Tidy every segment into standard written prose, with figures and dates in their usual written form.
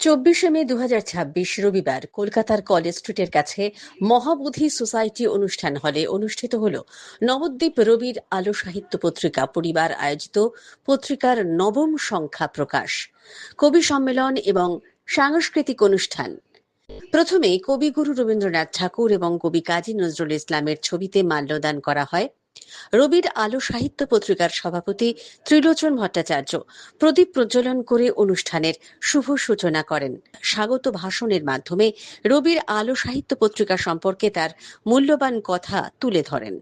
২৪শে মে ২০২৬ রবিবার কলকাতার কলেজ স্ট্রিটের কাছে মহাবোধি সোসাইটি অনুষ্ঠান হলে অনুষ্ঠিত হল নবদ্বীপ রবির আলো সাহিত্য পত্রিকা পরিবার আয়োজিত পত্রিকার নবম সংখ্যা প্রকাশ, কবি সম্মেলন এবং সাংস্কৃতিক অনুষ্ঠান। প্রথমে কবিগুরু রবীন্দ্রনাথ ঠাকুর এবং কবি কাজী নজরুল ইসলামের ছবিতে মাল্যদান করা হয়। রবির আলো সাহিত্য পত্রিকার সভাপতি ত্রিলোচন ভট্টাচার্য প্রদীপ প্রজ্বলন করে অনুষ্ঠানের শুভ সূচনা করেন। স্বাগত ভাষণের মাধ্যমে রবির আলো সাহিত্য পত্রিকা সম্পর্কে তার মূল্যবান কথা তুলে ধরেন।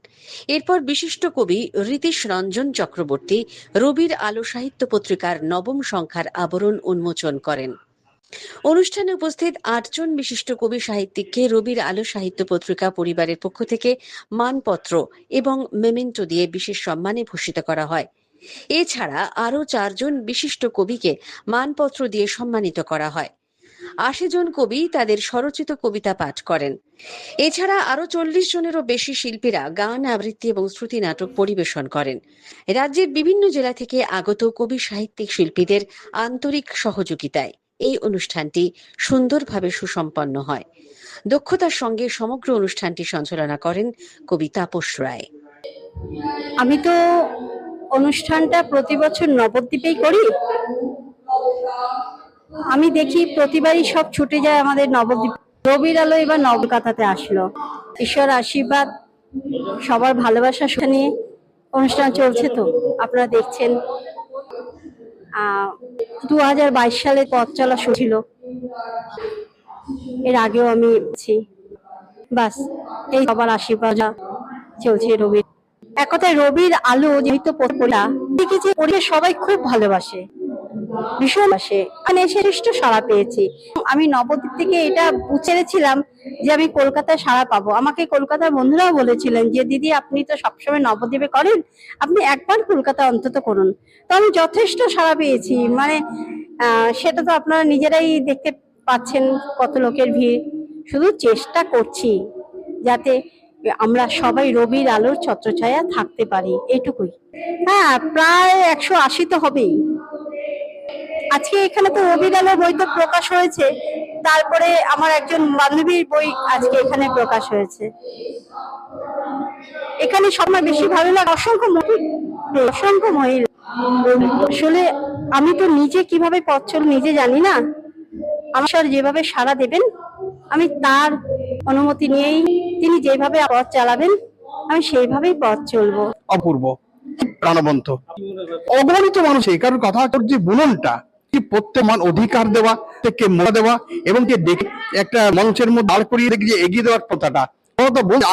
এরপর বিশিষ্ট কবি ঋতীশ রঞ্জন চক্রবর্তী রবির আলো সাহিত্য পত্রিকার নবম সংখ্যার আবরণ উন্মোচন করেন। অনুষ্ঠানে উপস্থিত ৮ জন বিশিষ্ট কবি সাহিত্যিককে রবির আলো সাহিত্য পত্রিকা পরিবারের পক্ষ থেকে মানপত্র এবং মেমেন্টো দিয়ে বিশেষ সম্মানে ভূষিত করা হয়। এছাড়া আরও ৪ জন বিশিষ্ট কবিকে মানপত্র দিয়ে সম্মানিত করা হয়। ৮০ জন কবি তাদের স্বরচিত কবিতা পাঠ করেন। এছাড়া আরও ৪০ জনেরও বেশি শিল্পীরা গান, আবৃত্তি এবং শ্রুতি নাটক পরিবেশন করেন। রাজ্যের বিভিন্ন জেলা থেকে আগত কবি সাহিত্যিক শিল্পীদের আন্তরিক সহযোগিতায় এই অনুষ্ঠানটি সুন্দরভাবে সুসম্পন্ন হয়। দক্ষতার সঙ্গে সমগ্র অনুষ্ঠানটি সঞ্চালনা করেন কবি তাপস রায়। আমি তো অনুষ্ঠানটা প্রতি বছর নবদ্বীপেই করি। আমি দেখি প্রতিবারই সব ছুটে যায় আমাদের নবদ্বীপ। রবির আলো এবার কলকাতাতে আসলো। ঈশ্বর আশীর্বাদ, সবার ভালোবাসা নিয়ে অনুষ্ঠান চলছে। তো আপনারা দেখছেন 2022 সালে পথ চলা শুরু ছিল। এর আগেও আমি বাস এই সবার আশীর্বাদ চলছে রবির। এক কথায় রবির আলো যেহেতু দেখেছি পরিবেশ সবাই খুব ভালোবাসে, ভীষণ বাসে। মানে এসে সাড়া পেয়েছি। আমি নবদ্বীপ থেকে এটা বুঝেছিলাম যে আমি কলকাতায় সাড়া পাবো। আমাকে কলকাতার বন্ধুরাও বলেছিলেন যে দিদি আপনি তো সবসময় নবদ্বীপে করেন, আপনি একবার কলকাতা অন্তত করুন। তো আমি যথেষ্ট সাড়া পেয়েছি। মানে সেটা তো আপনারা নিজেরাই দেখতে পাচ্ছেন কত লোকের ভিড়। শুধু চেষ্টা করছি যাতে আমরা সবাই রবির আলোর ছত্রছায়া থাকতে পারি, এইটুকুই। হ্যাঁ, প্রায় 180 তো হবেই। আজকে এখানে তো রবির আলোর বই তো প্রকাশ হয়েছে, তারপরে আমার একজন বান্ধবীর বই আজকে এখানে প্রকাশ হয়েছে। এখানে সময় বেশি ভালো লাগে, অসংখ্য মহিলা। আসলে আমি তো নিজে কিভাবে পথ চল নিজে জানি না। আমার যেভাবে সাড়া দেবেন আমি তার অনুমতি নিয়েই তিনি যেভাবে পথ চালাবেন আমি সেইভাবেই পথ চলবো। অপূর্ব, প্রাণবন্ত, অগণিত মানুষ। কারণ কথা যে বুননটা কি প্রত্যেক মান অধিকার দেওয়া থেকে মোড়া দেওয়া এবং যে দেখে একটা মঞ্চের মধ্যে দাঁড় করিয়ে দেখে এগিয়ে দেওয়ার কথাটা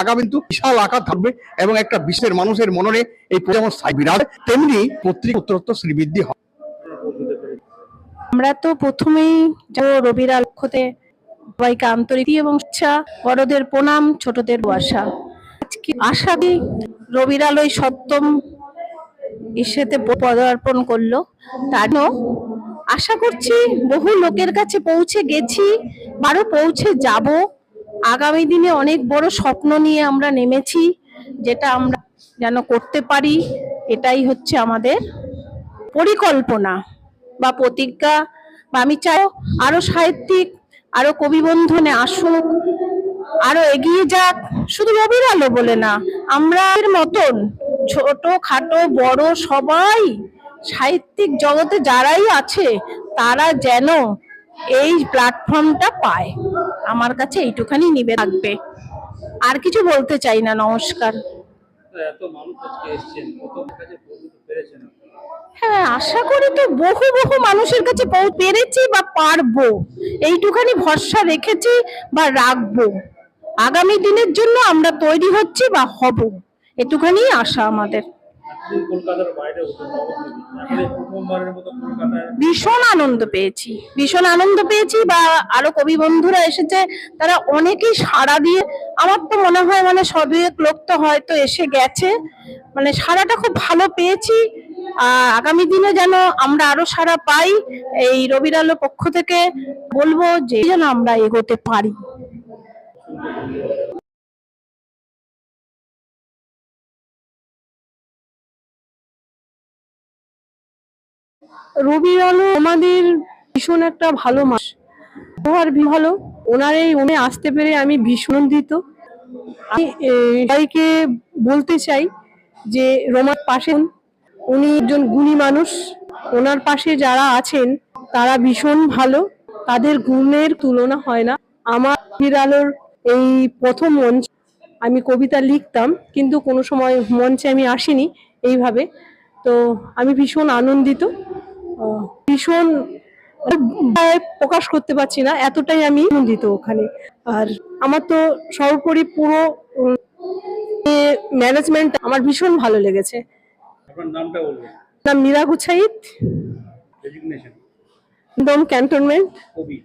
আগামী কিন্তু বিশাল আকার থাকবে এবং একটা বিশ্বের মানুষের মনে এই যেমন বিরাট তেমনি পত্রিকা উত্তরোত্তর শ্রীবৃদ্ধি হয়। আমরা তো প্রথমেই রবির আলোতে সবাইকে আন্তরিক এবং ইচ্ছা, বড়দের প্রণাম, ছোটদের ভালোবাসা। আশা করি রবির আলোয় সপ্তম ইসেতে পদার্পণ করলো। তার আশা করছি বহু লোকের কাছে পৌঁছে গেছি, আরো পৌঁছে যাব। আগামী দিনে অনেক বড় স্বপ্ন নিয়ে আমরা নেমেছি, যেটা আমরা যেন করতে পারি, এটাই হচ্ছে আমাদের পরিকল্পনা বা প্রতিজ্ঞা। বা আমি চাই আরো সাহিত্যিক, আরো কবি বন্ধনে আসুক, আরো এগিয়ে যাক। শুধু রবির আলো বলে না, আমরা এর মতন ছোট খাটো বড় সবাই সাহিত্যিক জগতে যারাই আছে তারা যেন এই প্ল্যাটফর্মটা পায়। আমার কাছে এইটুখানি নিবেদন থাকবে, আর কিছু বলতে চাই না। নমস্কার। হ্যাঁ, আশা করি তো বহু মানুষের কাছে পেরেছি বা পারবো, এইটুখানি ভরসা রেখেছি বা রাখবো। আগামী দিনের জন্য আমরা তৈরি হচ্ছি বা হব, এটুখানি আশা আমাদের। ভীষণ আনন্দ পেয়েছি বা আরো কবি বন্ধুরা এসেছে, তারা অনেকেই সাড়া দিয়ে, আমার তো মনে হয় মানে সদুয়েক লোক তো হয়তো এসে গেছে, মানে সাড়াটা খুব ভালো পেয়েছি। আগামী দিনে যেন আমরা আরো সাড়া পাই, এই রবির আলো পক্ষ থেকে বলবো যে যেন আমরা এগোতে পারি। রবির আলো আমাদের ভীষণ একটা ভালো মাস। ব্যবহার ভালো। উনি আসতে পেরে আমি ভীষণ আনন্দিত। আমি সবাইকে বলতে চাই যে রোমার পাশে উনি একজন গুণী মানুষ, ওনার পাশে যারা আছেন তারা ভীষণ ভালো, তাদের গুণের তুলনা হয় না। আমার রবির আলোর এই প্রথম মঞ্চ, আমি কবিতা লিখতাম কিন্তু কোনো সময় মঞ্চে আমি আসিনি এইভাবে। তো আমি ভীষণ আনন্দিত, ভীষণ প্রকাশ করতে পারছি না, এতটাই আমি আনন্দিত ওখানে। আর আমার তো সর্বোপরি পুরো ম্যানেজমেন্ট আমার ভীষণ ভালো লেগেছে। আপনার নামটা বলবেন। নাম মীরা গুছাইত, ডেজিগনেশন দম ক্যান্টনমেন্ট। কবি।